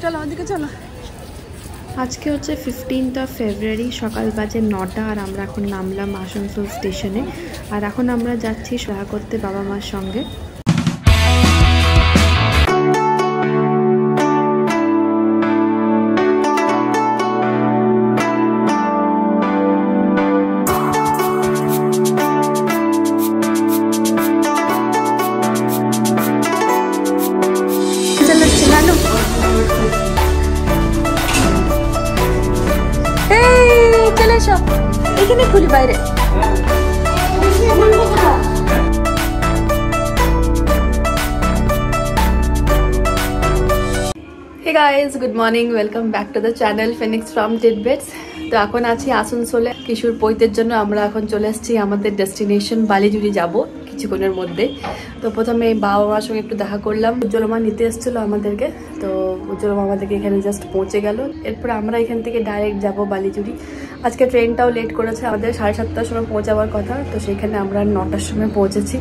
চলো ওদিকে চলো। আজকে হচ্ছে 15 ফেব্রুয়ারি, সকাল বাজে 9টা আর আমরা এখন নামলাম আসানসোল স্টেশনে। আর এখন আমরা যাচ্ছি দেখা করতে বাবা মার সঙ্গে। এখানে খুলি বাইরে। Hey guys, good morning, welcome back to the channel Phoenix from Tidbits. তো এখন আছি আসানসোলে কিশোর পৈতের জন্য। আমরা এখন চলে এসেছি আমাদের ডেস্টিনেশন বালিজুড়ি যাব কিছুক্ষণের মধ্যে। তো প্রথমে বাবা মার সঙ্গে একটু দেখা করলাম। উজ্জ্বলমা নিতে এসেছিল আমাদেরকে, তো উজ্জ্বলমা আমাদেরকে এখানে জাস্ট পৌঁছে গেল। এরপর আমরা এখান থেকে ডাইরেক্ট যাব বালিজুড়ি। আজকে ট্রেনটাও লেট করেছে, আমাদের 7:30টার সময় পৌঁছাবার কথা, তো সেইখানে আমরা 9টার সময় পৌঁছেছি।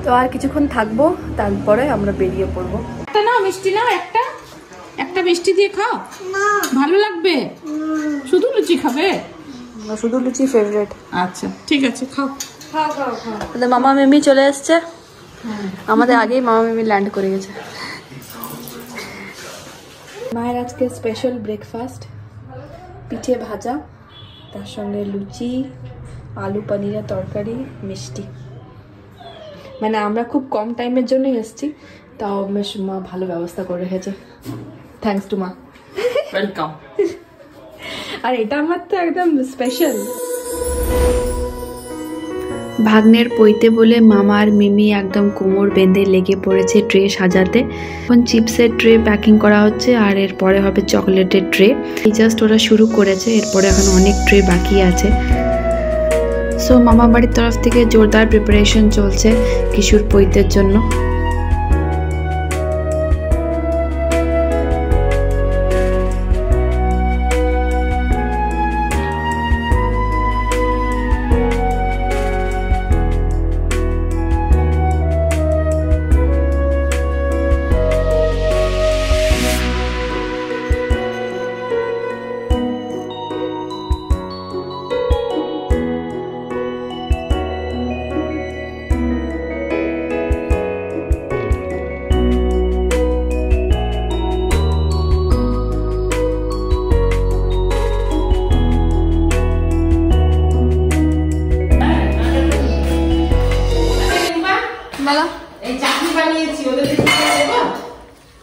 তো আর কিছুক্ষণ থাকবো, তারপরে আমরা বেরিয়ে পড়বো। একটা না মিষ্টি না, একটা মিষ্টি দিয়ে খাও, ভালো লাগবে। শুধু লুচি খাবে? শুধু লুচি ফেভারিট। আচ্ছা ঠিক আছে, খাও খাও খাও খাও। মামা মিমি চলে এসছে, আমাদের আগেই মামা মিমি ল্যান্ড করে গেছে। মায়ের আজকে স্পেশাল ব্রেকফাস্ট, পিঠে ভাজা, তার সঙ্গে লুচি, আলু পনিরের তরকারি, মিষ্টি। মানে আমরা খুব কম টাইমের জন্যই এসেছি, তাও বেশ মা ভালো ব্যবস্থা করে রেখেছে। থ্যাঙ্কস টু মা, ওয়েলকাম। আর এটা আমার তো একদম স্পেশাল। ভাগ্নের পৈতে বলে মামা আর মিমি একদম কোমর বেঁধে লেগে পড়েছে ট্রে সাজাতে। এখন চিপসের ট্রে প্যাকিং করা হচ্ছে, আর এরপরে হবে চকলেটের ট্রে। এই জাস্ট ওরা শুরু করেছে, এরপরে এখন অনেক ট্রে বাকি আছে। সো মামা বাড়ির তরফ থেকে জোরদার প্রিপারেশন চলছে কিশোর পৈতের জন্য।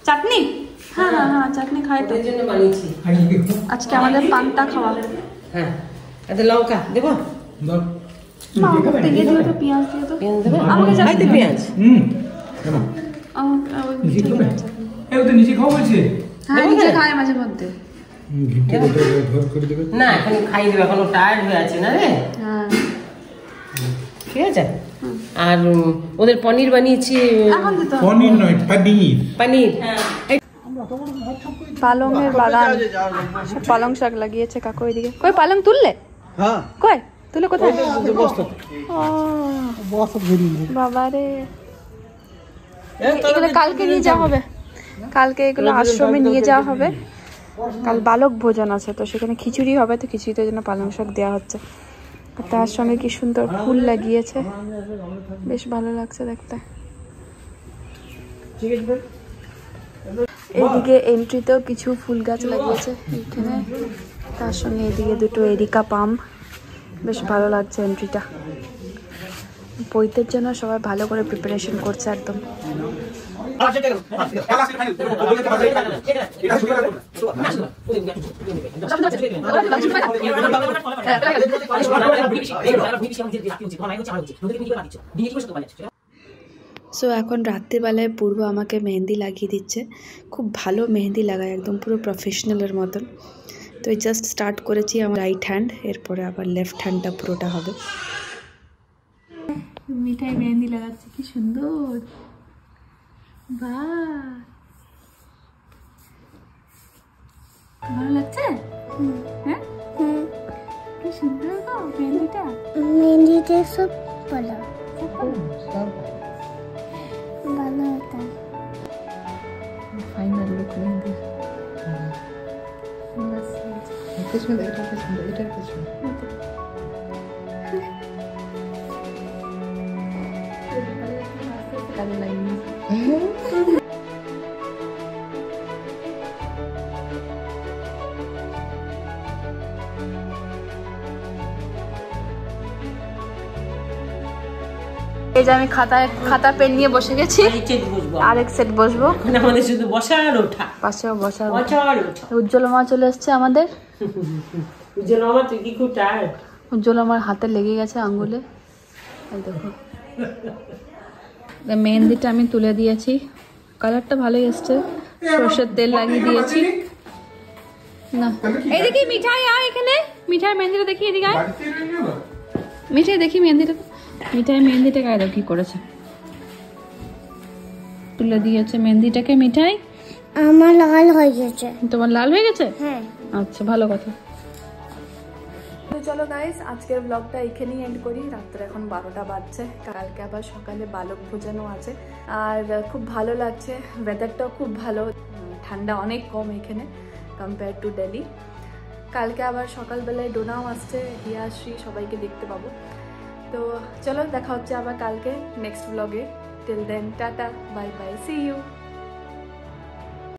চাটনি? হ্যাঁ হ্যাঁ হ্যাঁ, চাটনি খাই তো, জন্য বানিয়েছি আজকে আমাদের পান্তা খাওয়া। হ্যাঁ, এত লঙ্কা দেবো, দাও মা, আমাকে দিয়ে দিও তো, পেঁয়াজ দিও তো। পেঁয়াজ দেবো, আমাকে খাই তো পেঁয়াজ। কেন নিচে এই তো নিচে খাও বলছে। হ্যাঁ নিচে খায় মাঝে মধ্যে। না এখন খাই দেবে, এখন টায়ার্ড হয়ে আছে না রে। হ্যাঁ ঠিক আছে। আর ওদের পনির বানিয়েছি। পনির নয়, পনির। পনির পালংয়ের বাগান, পালং শাক লাগিয়েছে কাকু এদিকে। কই পালং তুললে? হ্যাঁ কই তুলে কোথায়? বাবা রে, এগুলো কালকে নিয়ে যাওয়া হবে, কালকে এগুলো আশ্রমে নিয়ে যাওয়া হবে। কাল বালক ভোজন আছে, তো সেখানে খিচুড়ি হবে, তো খিচুড়িতে জন্য পালং শাক দেওয়া হচ্ছে। তার সঙ্গে কি সুন্দর ফুল লাগিয়েছে, বেশ ভালো লাগছে দেখতে। এইদিকে এন্ট্রিতেও কিছু ফুল গাছ লাগিয়েছে এখানে, তার সঙ্গে এদিকে দুটো এরিকা পাম, বেশ ভালো লাগছে এন্ট্রিটা। পৈতের জন্য সবাই ভালো করে প্রিপারেশন করছে একদম। সো এখন রাত্রিবেলায় পূর্ব আমাকে মেহেন্দি লাগিয়ে দিচ্ছে, খুব ভালো মেহেন্দি লাগায়, একদম পুরো প্রফেশনালের মতন। তো এই জাস্ট স্টার্ট করেছি আমার রাইট হ্যান্ড, এরপরে আবার লেফট হ্যান্ডটা পুরোটা হবে। মিঠাই মেহেন্দি লাগাচ্ছে, কি সুন্দর, বাহ ভালো লাগছে। হ্যাঁ কি সুন্দর গো মেহেন্দিটা, মেহেন্দিটা সব ভালো ভালো হতো। Final look mehndi. পেছনে এটার পেছনে এটার পেছনে এই যে আমি খাতা পেন নিয়ে বসে গেছি, আরেক সেট বসবো। আমাদের শুধু বসার ওঠা, পাশেও বসার বসার ওঠা। উজ্জ্বল মা চলে এসছে আমাদের। উজ্জ্বল আমার তুই কি খুব টায়ার্ড? উজ্জ্বল আমার হাতে লেগে গেছে আঙ্গুলে, এই দেখো। মেহেন্দিটা আমি তুলে দিয়েছি, কালারটা ভালোই এসছে, সর্ষের তেল লাগিয়ে দিয়েছি। না এই দেখি মিঠাই আয় এখানে, মিঠাই মেহেন্দিটা দেখি, এদিকে আয় মিঠাই, দেখি মেহেন্দিটা, মিঠাই মেহেন্দিটা গায়ে দাও কি করেছে, তুলে দিয়েছে মেহেন্দিটাকে। মিঠাই আমার লাল হয়ে গেছে। তোমার লাল হয়ে গেছে? হ্যাঁ। আচ্ছা, ভালো কথা। তো চলো গাইস, আজকের ব্লগটা এখানেই এন্ড করি। রাত্রে এখন 12টা বাজছে, কালকে আবার সকালে বালক ভোজনও আছে। আর খুব ভালো লাগছে, ওয়েদারটাও খুব ভালো, ঠান্ডা অনেক কম এখানে কম্পেয়ার টু দিল্লি। কালকে আবার সকালবেলায় ডোনাও আসছে, হিয়াশ্রী সবাইকে দেখতে পাবো। তো চলো, দেখা হচ্ছে আবার কালকে নেক্সট ব্লগে। Till then tata, bye bye, see you.